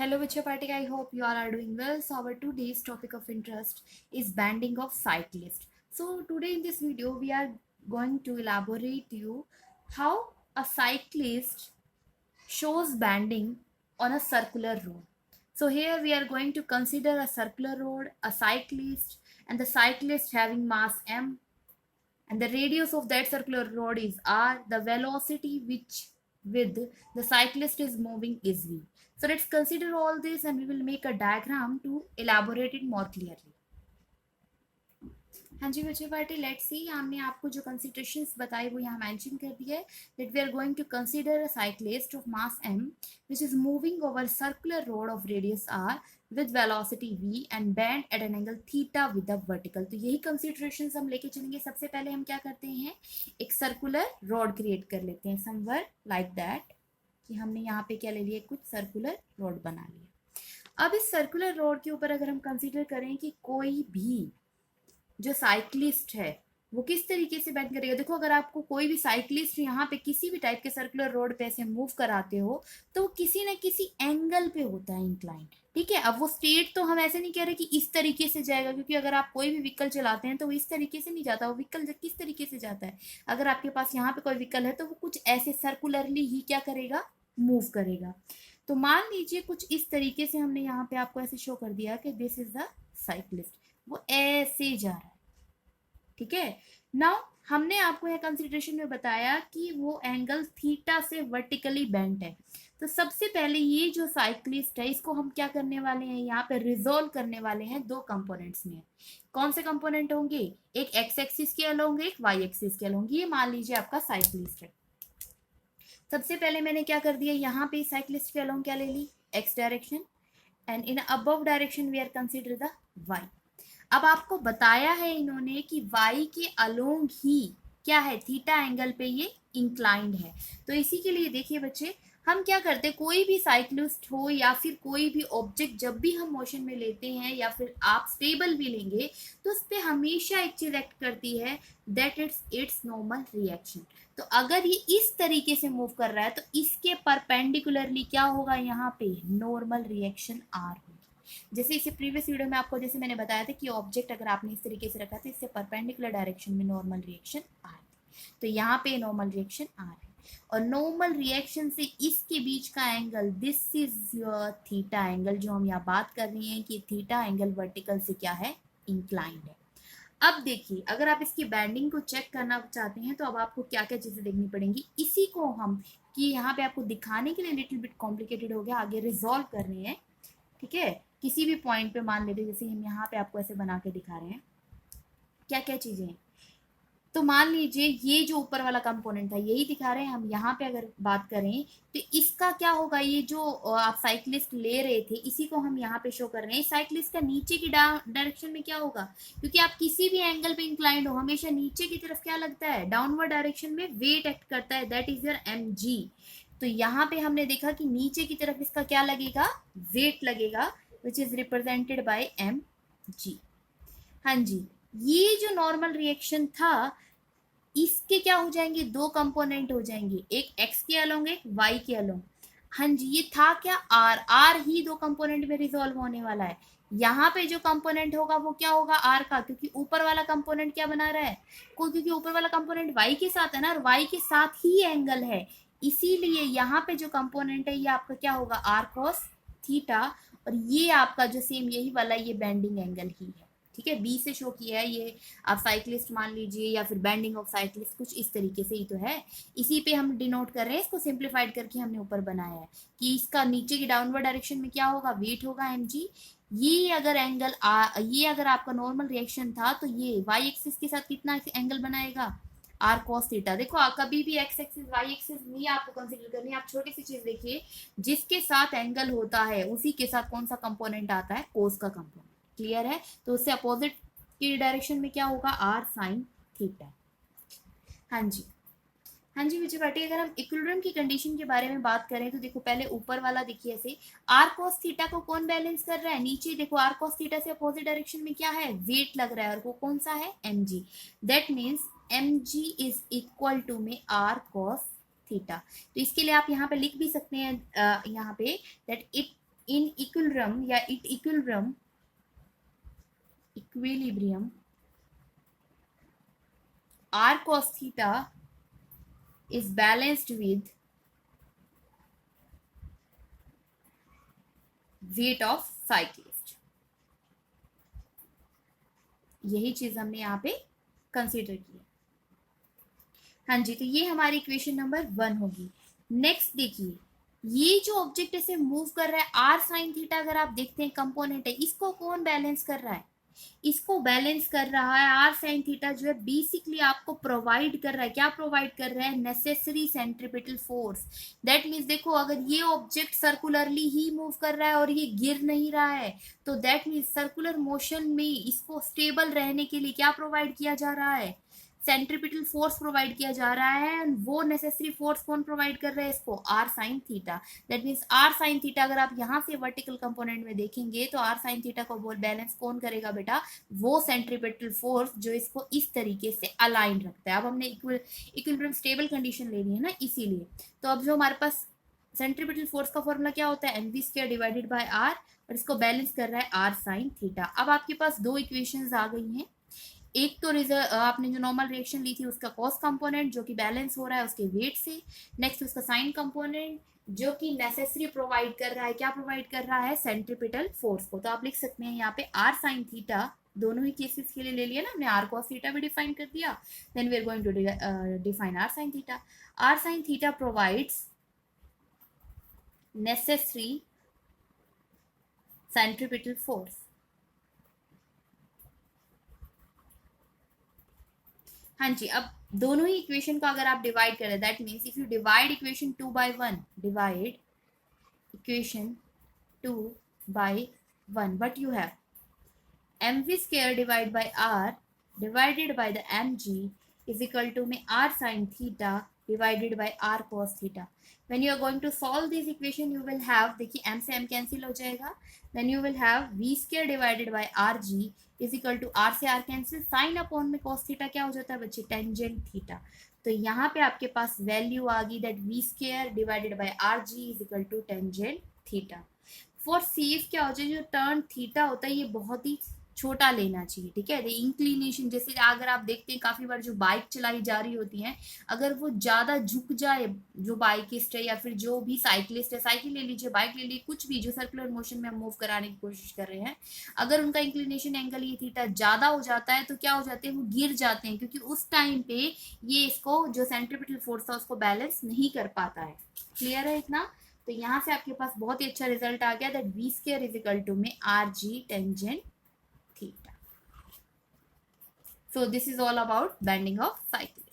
Hello Vichapati, I hope you all are doing well. So our today's topic of interest is banding of cyclists. So today in this video we are going to elaborate to you how a cyclist shows banding on a circular road. So here we are going to consider a circular road, a cyclist, and the cyclist having mass m, and the radius of that circular road is r, the velocity which with the cyclist is moving is v. So let's consider all this and we will make a diagram to elaborate it more clearly. हाँ जी बच्चे party let's see हमने आपको जो considerations बताई वो यहाँ mention कर दिया है that we are going to consider a cyclist of mass m which is moving over circular road of radius r with velocity v and bend at an angle theta with the vertical. तो यही considerations हम लेके चलेंगे. सबसे पहले हम क्या करते हैं, एक सर्कुलर रोड क्रिएट कर लेते हैं समवेयर लाइक दैट कि हमने यहाँ पे क्या ले लिया, कुछ सर्कुलर रोड बना लिया. अब इस सर्कुलर रोड के ऊपर अगर हम कंसीडर करें कि कोई भी जो साइक्लिस्ट है वो किस तरीके से बैंड करेगा. देखो अगर आपको कोई भी साइक्लिस्ट यहाँ पे किसी भी टाइप के सर्कुलर रोड पे ऐसे मूव कराते हो तो वो किसी न किसी एंगल पे होता है इंक्लाइन. ठीक है, अब वो स्ट्रेट तो हम ऐसे नहीं कह रहे कि इस तरीके से जाएगा, क्योंकि अगर आप कोई भी व्हीकल चलाते हैं तो वो इस तरीके से नहीं जाता. वो व्हीकल किस तरीके से जाता है, अगर आपके पास यहाँ पे कोई व्हीकल है तो वो कुछ ऐसे सर्कुलरली ही क्या करेगा, मूव करेगा. तो मान लीजिए कुछ इस तरीके से हमने यहाँ पे आपको ऐसे शो कर दिया कि दिस इज द साइक्लिस्ट, वो ऐसे जा रहा है. ठीक है, नाउ हमने आपको यह कंसिडरेशन में बताया कि वो एंगल थीटा से वर्टिकली बेंट है. तो सबसे पहले ये जो साइक्लिस्ट है इसको हम क्या करने वाले हैं, यहाँ पे रिजोल्व करने वाले हैं दो कंपोनेंट्स में. कौन से कंपोनेंट होंगे, एक एक्स एक्सिस के अलोंग, एक वाई एक्सिस के अलोंग. ये मान लीजिए आपका साइक्लिस्ट है. सबसे पहले मैंने क्या कर दिया, यहाँ पे साइक्लिस्ट के अलोंग क्या ले ली, X direction, and in above direction we are consider the Y. अब आपको बताया है इन्होंने कि y के अलोंग ही क्या है, थीटा एंगल पे ये इंक्लाइंड है. तो इसी के लिए देखिए बच्चे, हम क्या करते हैं, कोई भी साइक्लिस्ट हो या फिर कोई भी ऑब्जेक्ट जब भी हम मोशन में लेते हैं या फिर आप स्टेबल भी लेंगे तो उस पर हमेशा एक चीज एक्ट करती है दैट इट्स नॉर्मल रिएक्शन. तो अगर ये इस तरीके से मूव कर रहा है तो इसके परपेंडिकुलरली क्या होगा, यहाँ पे नॉर्मल रिएक्शन आर होगी. जैसे इसे प्रीवियस वीडियो में आपको जैसे मैंने बताया था कि ऑब्जेक्ट अगर आपने इस तरीके से रखा तो इससे परपेंडिकुलर डायरेक्शन में नॉर्मल रिएक्शन आर है. तो यहाँ पे नॉर्मल रिएक्शन आर है और नॉर्मल रिएक्शन से इसके बीच का angle this is your theta angle, जो हम यहाँ बात कर रहे हैं कि थीटा एंगल वर्टिकल से क्या है, इंक्लाइंड है. अब देखिए अगर आप इसकी बैंडिंग को चेक करना चाहते हैं तो अब आपको क्या क्या चीजें देखनी पड़ेंगी. इसी को हम कि यहाँ पे आपको दिखाने के लिए लिटिल बिट कॉम्प्लिकेटेड हो गया, आगे रिजॉल्व कर रहे हैं. ठीक है, किसी भी पॉइंट पे मान लेते, जैसे हम यहाँ पे आपको ऐसे बना के दिखा रहे हैं क्या क्या चीजें हैं. तो मान लीजिए ये जो ऊपर वाला कंपोनेंट था यही दिखा रहे हैं हम. यहाँ पे अगर बात करें तो इसका क्या होगा, ये जो आप साइक्लिस्ट ले रहे थे इसी को हम यहाँ पे शो कर रहे हैं. साइक्लिस्ट का नीचे की डायरेक्शन में क्या होगा, क्योंकि आप किसी भी एंगल पे इंक्लाइंड हो हमेशा नीचे की तरफ क्या लगता है, डाउनवर्ड डायरेक्शन में वेट एक्ट करता है, दैट इज योर mg. तो यहाँ पे हमने देखा कि नीचे की तरफ इसका क्या लगेगा, वेट लगेगा, which is represented by mg. हाँ जी, ये जो नॉर्मल रिएक्शन था इसके क्या हो जाएंगे, दो कंपोनेंट हो जाएंगे, एक x के अलोंग एक y के अलोंग. हाँ जी, ये था क्या, r ही दो कंपोनेंट में रिजॉल्व होने वाला है. यहाँ पे जो कंपोनेंट होगा वो क्या होगा, r का, क्योंकि ऊपर वाला कंपोनेंट क्या बना रहा है, क्योंकि ऊपर वाला कंपोनेंट y के साथ है ना और y के साथ ही एंगल है, इसीलिए यहाँ पे जो कंपोनेंट है ये आपका क्या होगा, r cos थीटा, और ये आपका जो सेम यही वाला ये बेंडिंग एंगल ही है. ठीक है, बी से शो किया है ये, आप साइक्लिस्ट मान लीजिए या फिर बेंडिंग ऑफ साइक्लिस्ट, कुछ इस तरीके से ही तो है. इसी पे हम डिनोट कर रहे हैं, इसको सिंप्लीफाइड करके हमने ऊपर बनाया है कि इसका नीचे की डाउनवर्ड डायरेक्शन में क्या होगा, वेट होगा mg. ये अगर एंगल ये अगर आपका नॉर्मल रिएक्शन था तो ये वाई एक्सिस के साथ कितना एंगल बनाएगा, आर कॉस थीटा. देखो कभी भी एक्स एक्सिस वाई एक्सिस नहीं आपको कंसीडर करनी है. आप छोटी सी चीज देखिए, जिसके साथ एंगल होता है उसी के साथ कौन सा कंपोनेंट आता है, कोस का कंपोनेंट. क्लियर है, तो उससे अपोजिट की डायरेक्शन में क्या होगा, आर साइन थीटा. हाँ जी, हाँ जी विजय भाटी, अगर हम इक्विलिब्रियम की कंडीशन के बारे में बात करें तो देखो पहले ऊपर वाला देखिए ऐसे, आर कॉस थीटा को कौन बैलेंस कर रहा है, नीचे देखो आर कॉस थीटा से अपोजिट डायरेक्शन में क्या है, वेट लग रहा है, और वो कौन सा है, mg. That means mg is equal to में आर कॉस थीटा. तो इसके लिए आप यहाँ पे लिख भी सकते हैं यहाँ पे दैट इट in equilibrium या at equilibrium r cos theta is balanced with weight of cyclist. यही चीज हमने यहाँ पे कंसीडर की है। हाँ जी, तो ये हमारी इक्वेशन नंबर 1 होगी। नेक्स्ट देखिए, ये जो ऑब्जेक्ट ऐसे मूव कर रहा है आर साइन थीटा, अगर आप देखते हैं कंपोनेंट है, इसको कौन बैलेंस कर रहा है? इसको बैलेंस कर रहा है आर साइन थीटा, जो है बेसिकली आपको प्रोवाइड कर रहा है, क्या प्रोवाइड कर रहा है? Necessary centripetal force. That means देखो, अगर ये ऑब्जेक्ट सर्कुलरली ही मूव कर रहा है और ये गिर नहीं रहा है, तो दैट मीन्स सर्कुलर मोशन में इसको स्टेबल रहने के लिए क्या प्रोवाइड किया जा रहा है? सेंट्रीपिटल फोर्स प्रोवाइड किया जा रहा है। एंड वो नेसेसरी फोर्स कौन प्रोवाइड कर रहा है इसको? R sine theta. That means R sine theta, अगर आप यहाँ से वर्टिकल कंपोनेंट में देखेंगे तो आर साइन थीटा को बैलेंस कौन करेगा बेटा? वो सेंट्रीपिटल फोर्स जो इसको इस तरीके से अलाइन रखता है। अब हमने इक्विलिब्रियम स्टेबल कंडीशन ले ली है ना, इसीलिए। तो अब जो हमारे पास सेंट्रीपिटल फोर्स का फॉर्मूला क्या होता है? Mv square divided by R, और इसको बैलेंस कर रहा है आर साइन थीटा। अब आपके पास दो इक्वेशंस आ गई हैं। एक तो आपने जो नॉर्मल रिएक्शन ली थी उसका कॉस कंपोनेंट जो कि बैलेंस हो रहा है उसके वेट से। नेक्स्ट उसका साइन कंपोनेंट जो कि नेसेसरी प्रोवाइड कर रहा है, क्या प्रोवाइड कर रहा है? सेंट्रीपिटल फोर्स को। तो आप लिख सकते हैं यहाँ पे आर साइन थीटा, दोनों ही केसेस के लिए ले लिया ना हमने, आर कॉस थीटा भी डिफाइन कर दिया, then we are going to define R sine theta. R sine theta provides necessary centripetal force. हाँ जी, अब दोनों ही इक्वेशन को अगर आप डिवाइड करें, that means if you divide equation 2 by 1, divide equation 2 by 1, what you have? mv square divided by r divided by the mg is equal to में r sin theta divided by r cos theta. When you are going to solve this equation, you will have, देखिए m से m cancel हो जाएगा, then you will have v square divided by rg is equal to r से r cancel, sine upon में cos theta क्या हो जाता है बच्चे? Tangent theta. तो यहाँ पे आपके पास वैल्यू आ गई that v square divided by rg is equal to tangent theta. For safe क्या हो जाए, जो टर्न थीटा होता है ये बहुत ही छोटा लेना चाहिए, ठीक है। इंक्लिनेशन, जैसे अगर आप देखते हैं काफी बार जो बाइक चलाई जा रही होती है, अगर वो ज्यादा झुक जाए, जो बाइकिस्ट है या फिर जो भी साइकिलिस्ट है, साइकिल ले लीजिए, बाइक ले लीजिए, कुछ भी जो सर्कुलर मोशन में मूव कराने की कोशिश कर रहे हैं, अगर उनका इंक्लिनेशन एंगल ये थीटा ज्यादा हो जाता है तो क्या हो जाते हैं? वो गिर जाते हैं, क्योंकि उस टाइम पे ये इसको जो सेंट्रीपिटल फोर्स था उसको बैलेंस नहीं कर पाता है। क्लियर है इतना? तो यहाँ से आपके पास बहुत ही अच्छा रिजल्ट आ गया that V square is equal to में R G tangent theta. So this is all about bending of cycle.